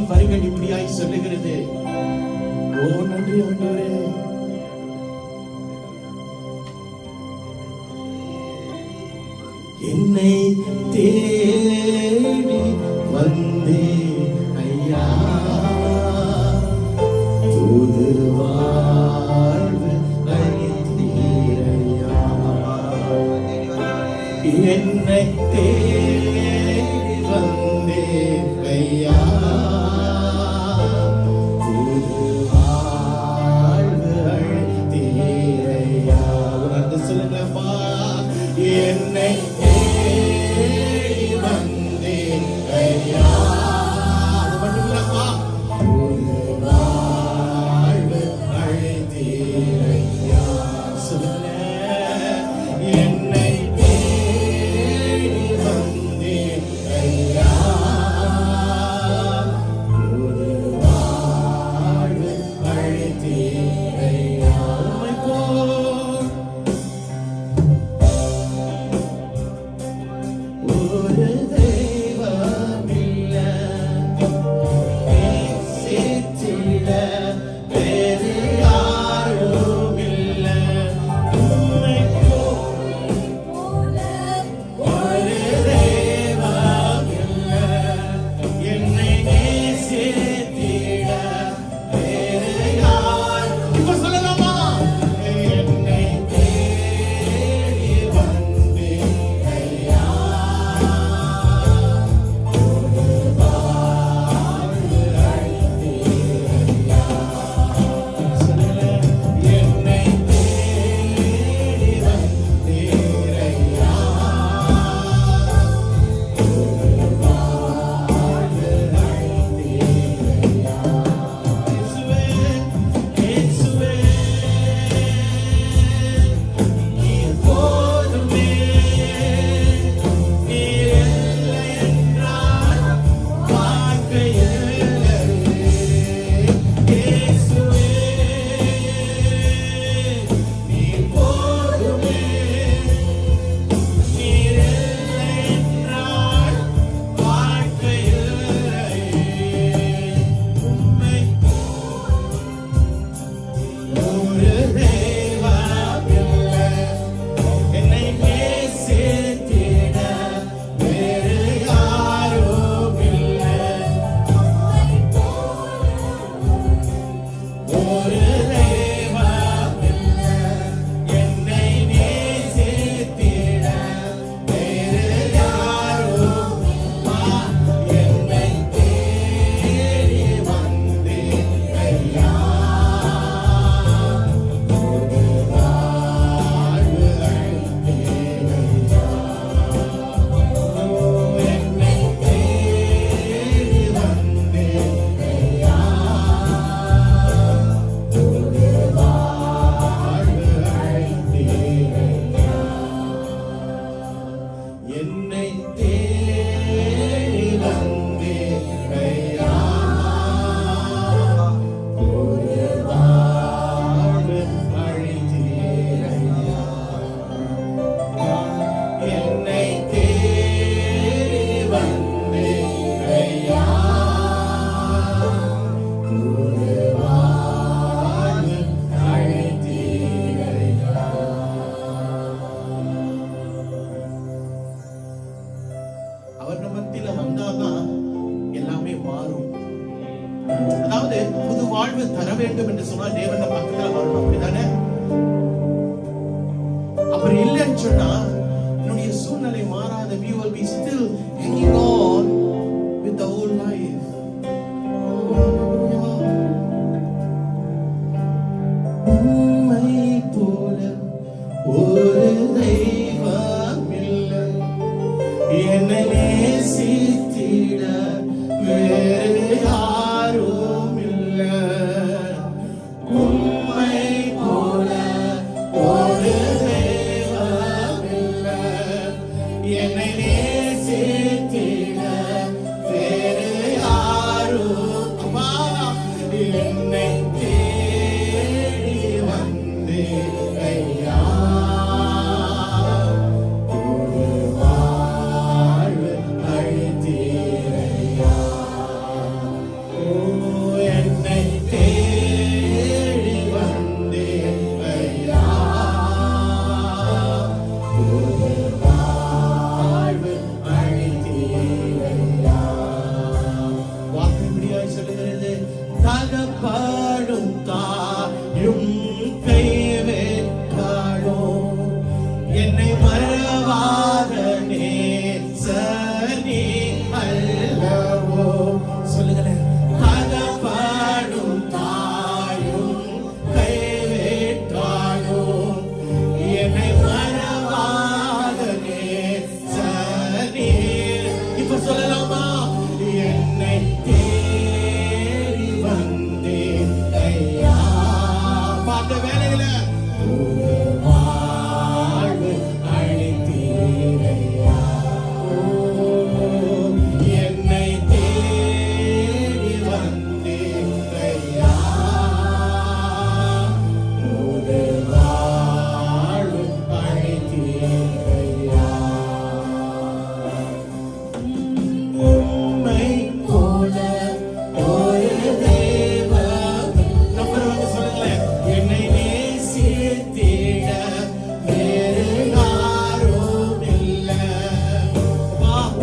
வரிகள் இப்படியாய் சொல்லுகிறது. ஓ நன்றி ஆண்டவரே, என்னை தேடி வந்தே ஐயா, தூது வாழ்வு அளித்தீரையா. என்னை தேடி வந்தே ஐயா, தூது வாழ்வு அளித்தீரையா. உணர்ந்து சொல்லுங்கப்பா, என்னை அதாவது புது வாழ்வு தர வேண்டும் என்று சொன்னா தேவன் பக்கத்துல வரணும், அப்படிதானே? அப்படி இல்லைன்னு சொன்னா என்னுடைய சூழ்நிலை மாறாத we will be still hanging on with the old life. உம்மை போல ஒரு தெய்வம் இல்லை, என்னை நேசித்திட வேறு யாரும் இல்லை. உம்மை போல ஒரு தெய்வம் இல்லை, என்னை நேசித்திட நீ அல்லவோ. சொல்லுங்களேன். தகப்பனும் தாயும் கைவிட்டாலும் என்னை மறவாத நேசனீர். இப்ப சொல்லலாமா? என்னை தேடி வந்தேன் ஐயா. பார்த்த வேலையில வாழ்வு அளித்தீரையா. என்னை தேடி வந்தேன் ஐயா. வாழ்வு அளித்தீரையா. உம்மை போல ஒரு தெய்வம். நம்பர் வந்து சொல்லுங்களேன். என்னை நேசித்திட வேறு யாரும் இல்லை.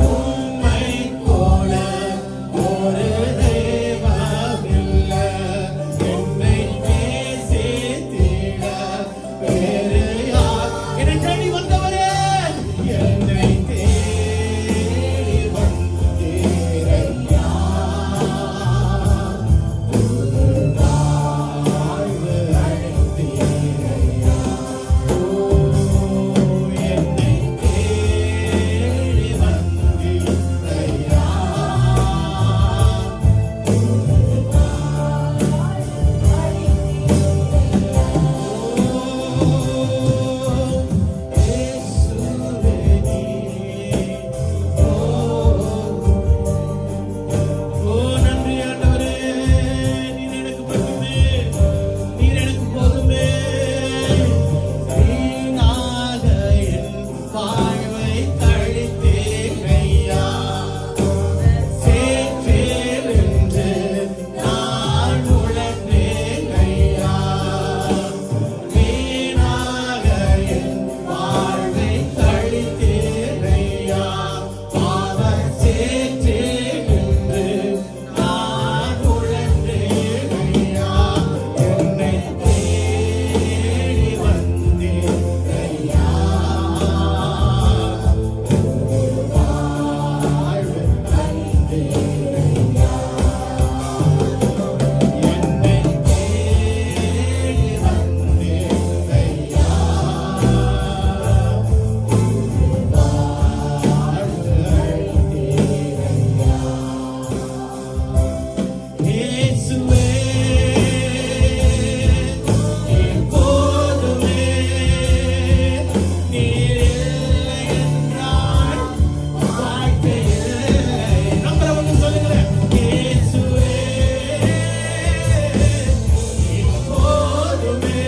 உம்மை போல ஒரு தெய்வம் இல்லை. என்னை நேசித்திட வேறு யார். என்னை தேடி வந்தவரே, என்னை தேடி வந்தீரையா. வாழ்வு அளித்தீரையா. என்னை தேடி வந்தீரையா. இயேசுவே நீர். நன்றி ஆண்டவரே. நீர் எனக்கு போதுமே. நீர் எனக்கு போதுமே. வீணாக என் வாழ்வை கழித்தேன் ஐயா. சேற்றேன் என்று நான் உணர்ந்தேன் ஐயா. வீணாக என் வாழ்வை கழித்தேன் ஐயா. பாவம் சேற்றேன் என்று நான் உணர்ந்தேன் ஐயா. என்னை தேடி வந்தேன் ஐயா. வாழ்வு அளித்தீர் ஐயா. என்னை தேடி வந்தேன் ஐயா. வாழ்வு அளித்தீர் ஐயா. இயேசுவே நீர் போதுமே. நீர் இல்லை என்றால் வாழ்க்கை இல்லை. நம்பரை வந்து சொல்லுங்களேன். இயேசுவே நீர் போதுமே.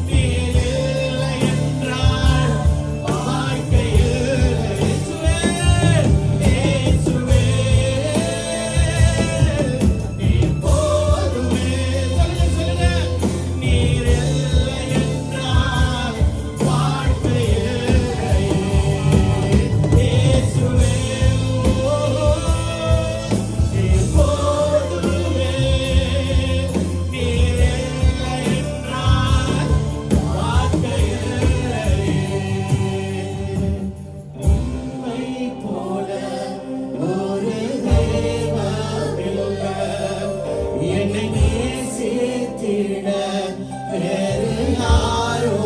நீர் இல்லை என்றால் வாழ்க்கை இல்லை. இயேசுவே நீர் போதுமே. சொல்லுங்க. நீர் இல்லை என்றால் வாழ்க்கை இல்லை. இயேசுவே நீர் போதுமே. நீர் இல்லை என்றால் வாழ்க்கை இல்லை. உம்மை போல ஒரு தெய்வம் இல்லை. என்னை நேசித்திட வேறு யாரோ.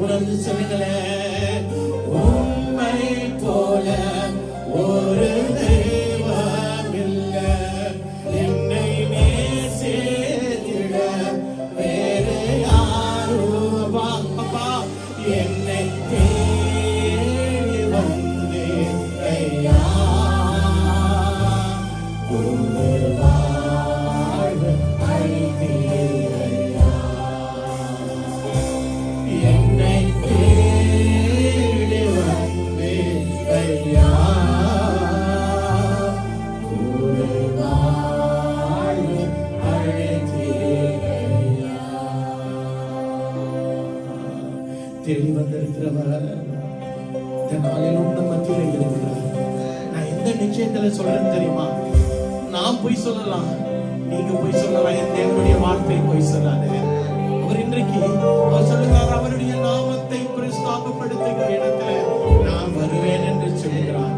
உணர்ந்து சொல்லுங்களேன். உம்மை போல ஒரு தெய்வம் இல்லை. என்னை நேசித்திட வேறு யாரோ. அப்பா, அப்பா, என்னை தேடி வந்தேன் ஐயா. வாழ்வு அளித்தீர் ஐயா. என்னை தேடி வந்தேன் ஐயா. வாழ்வு அளித்தீர் ஐயா. தேடி வந்திருக்கிறவர் இந்த நாளிலும் நம்ம மத்தியில் இருக்கிறார். நான் எந்த நிச்சயத்துல சொல்றேன்னு தெரியுமா? நான் போய் சொல்லலாம், நீங்க போய் சொல்லலாம். என் தேவனுடைய வார்த்தை போய் சொல்லாது. அவர் இன்றைக்கு அவர் சொல்லுகிறார், அவருடைய நாமத்தை பிரஸ்தாபப்படுத்துகிற இடத்துல நான் வருவேன் என்று சொல்கிறார்.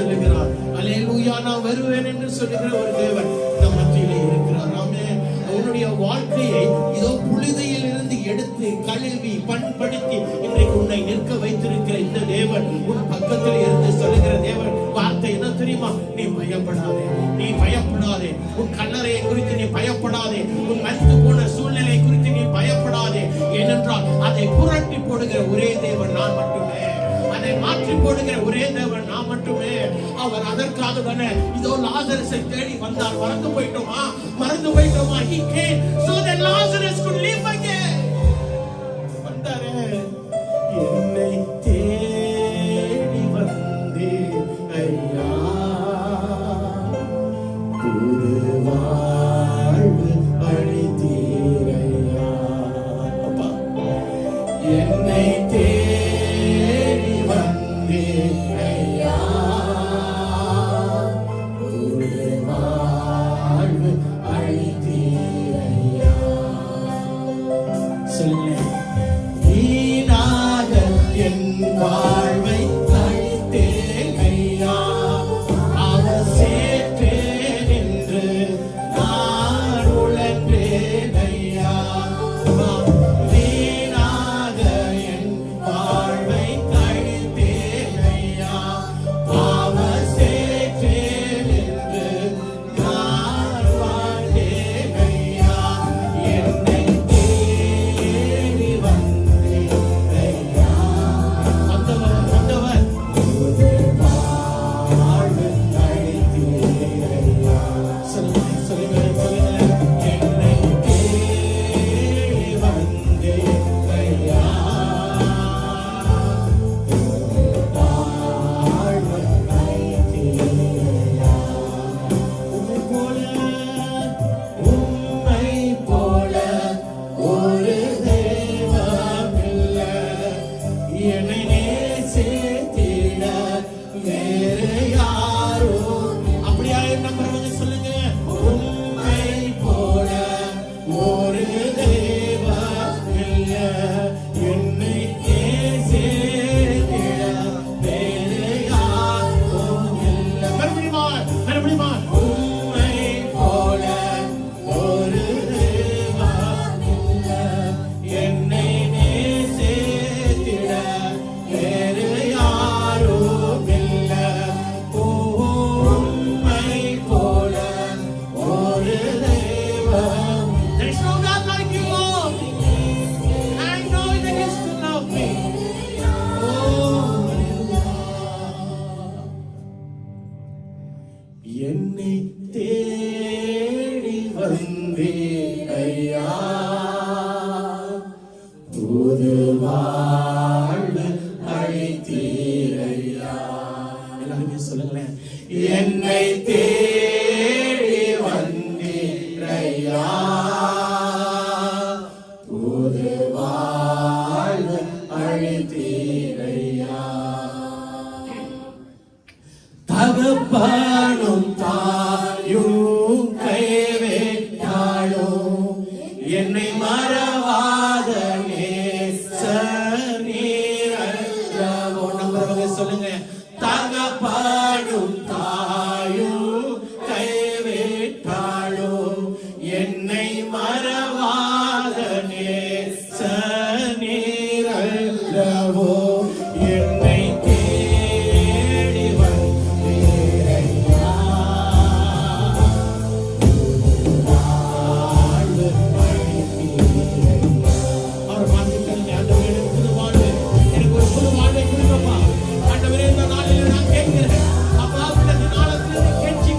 சொல்லுகிறார். அல்லேலூயா, நான் வருவேன் என்று சொல்லுகிற ஒரு தேவன் நம் மத்தியிலே இருக்கிறார். ஆமென். உன்னுடைய வாழ்க்கையை இதோ புழுதியில் இருந்து எடுத்து கழுவி பண்படுத்தி இன்றைக்கு உன்னை நிற்க வைத்திருக்கிற இந்த தேவன் உன் பக்கத்தில் இருந்து சொல்லுகிற தேவன் வார்த்தை என்ன தெரியுமா? நீ பயப்படாதே, நீ பயப்படாதே. உன் கல்லறையை குறித்து நீ பயப்படாதே. உன் மரித்து போன சூழ்நிலை குறித்து நீ பயப்படாதே. ஏனென்றால் அதை புரட்டி போடுகிற ஒரே தேவன் நான் மட்டுமே. அதை மாற்றி போடுகிற ஒரே தேவன் நான் மட்டுமே. அவர் அதற்காக தானே இதோ லாசரஸை தேடி வந்தார். மறந்து போயிட்டோமா? He came so that Lazarus could live again. வந்தாரே. என்னை தேடி வந்தே ஐயா, புது வாழ்வு அளித்தீரையா. அப்பா, என்னை தேடி வந்தே ஐயா, புது வாழ்வு அளித்தீரையா. சொல்லுங்க. வீணாக என் வாழ்வை அளித்தேன் ஐயா, அவர் சேர்த்தேன் என்று நான் உழன்றேன் ஐயா. வீணாக என் வாழ்வை அளித்தேன் ஐயா, அவர் சேர்த்தேன் என்று நான் வாழ்ந்தேன் ஐயா. என்னை தேடி வந்தேன் ஐயா. வந்தவர் புது வாழ்வு அளித்தீர் ஐயா. சொல்லுங்க, சொல்லுங்க, சொல்லுங்க. என்னை தேடி வந்தேன் ஐயா, புது வாழ்வு அளித்தீர் ஐயா. உம்மை போல ஒரு தெய்வம் இல்லை, என்னை நேசித்திட வேறு யாரோ. அப்படியா நம்புறவங்க சொல்லுங்க. உம்மை போல ஒரு தெய்வம் இல்லை, என்னை நேசித்திட வேறு யாரோ இல்லை. மறுபடியுமா? உம்மை போல ஒரு தெய்வம் இல்லை, என்னை நேசித்திட வேறு யாரும் இல்லை. உம்மை போல ஒரு தெய்வம். There is no God like you, Lord. I know that you still love me. என்னை தேடி வந்தே ஐயா, புது வாழ்வு அளித்தீர் ஐயா. எல்லாருமே சொல்லுங்களேன். என்னை தேடி வந்தீர் ஐயா, புது வாழ்வு அளித்தீர் ஐயா. தகப்பனும் தாயும் கைவிட்டாலும் என்னை மறவாத நேசர் நீர் அல்லவோ. நம்புறவங்க சொல்லுங்க. தகப்பனும் தாயும் கைவிட்டாலும் என்னை மறவாத நேசர் நீர் அல்லவோ. என்னை தேடி வந்தீர் ஐயா, வாழ்வு அளித்தீர் ஐயா. அவர் பார்த்துக்கங்க. ஆண்டவரே, எனக்கு புது வாழ்வு, எனக்கு ஒரு புது வாழ்வை கொடுங்கப்பா. ஆண்டவரே, இந்த நாளில் நான் கேட்கிறேன். அப்பா, இந்த நாளத்திலிருந்து கெஞ்சி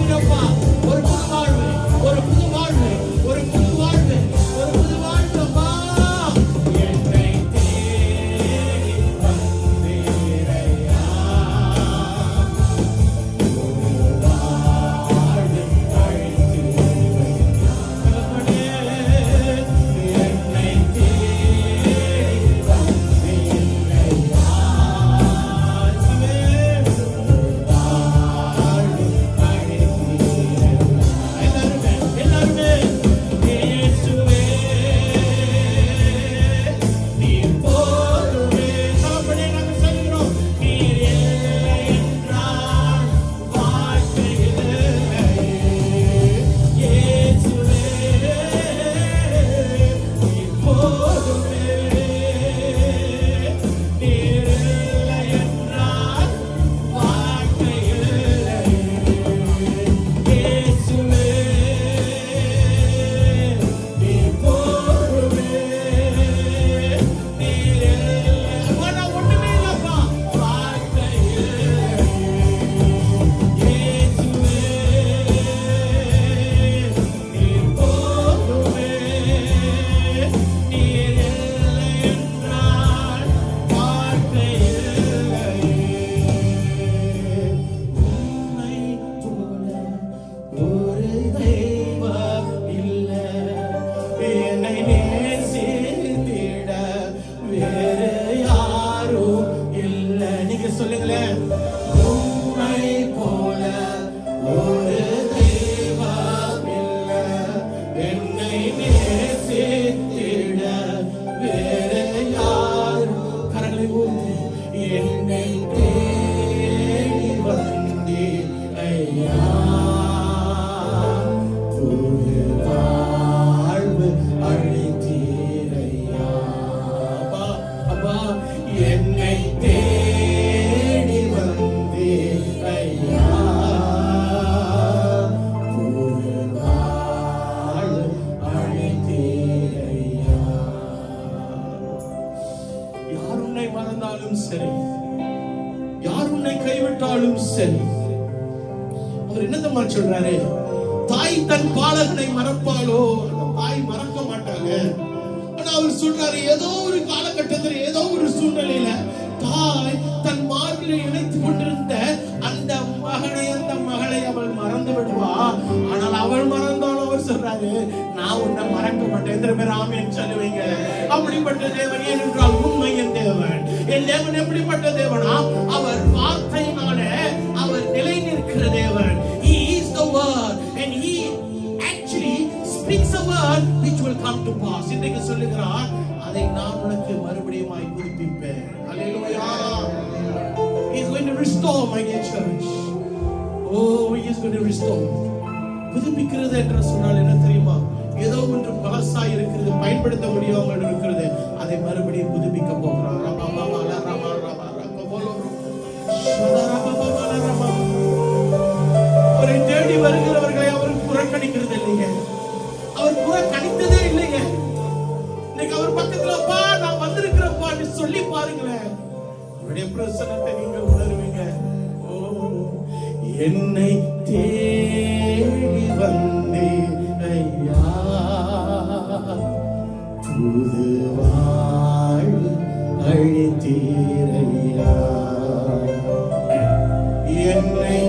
மறந்தாலும் சரி. அவர் என்ன தெரியுமா சொல்றாரு? தாய் தன் பாலகனை மறப்பாளோ? அந்த தாய் மறக்க மாட்டாங்க. ஆனா அவர் சொல்றாரு, ஏதோ ஒரு காலகட்டத்தில் ஏதோ ஒரு சூழ்நிலையில தாய் தன் மார்பிலே இணைத்துக் கொண்டிருந்த அந்த மகளை அவள் மறந்து விடுவா. ஆனால் அவள் மறந்தாலும் அவர் சொல்றாரு, நான் உன்னை மறக்க மாட்டேன். எத்தனை பேர் ஆமென் சொல்லுவீங்க? அப்படிப்பட்ட தேவன் ஏனென்றால் உண்மையின் தேவன். என் தேவன் எப்படிப்பட்ட தேவனா? அவர் வார்த்தையினால அவர் நிலை நிற்கிற தேவன். He is the word and he actually speaks a word which will come to pass. இன்றைக்கு சொல்லுகிறார், அதை நான் உனக்கு மறுபடியும் புதுப்பிப்பேன். Hallelujah. He is going to restore, my dear church. Oh, he is going to restore. புதுப்பிக்கிறது என்று சொன்னால் என்ன தெரியுமா? ஏதோ ஒன்று பழசாய் இருக்கிறது, பயன்படுத்த முடியாமல் இருக்கிறது, அதை மறுபடியும் புதுப்பிக்க போகிறார். அவரை தேடி வருகிறவர்களை அவர் புறக்கணிக்கிறது இல்லைங்க. அவர் புறக்கணித்ததே இல்லைங்க. இன்னைக்கு அவர் பக்கத்துல பா நான் வந்திருக்கிறப்பா சொல்லி பாருங்களேன், அவருடைய பிரசன்னத்தை நீங்கள் உணர்வீங்க. ஓ, என்னை தேடி வந்தேன் ஐயா, புது வாழ்வு அளித்தீரையா. என்னை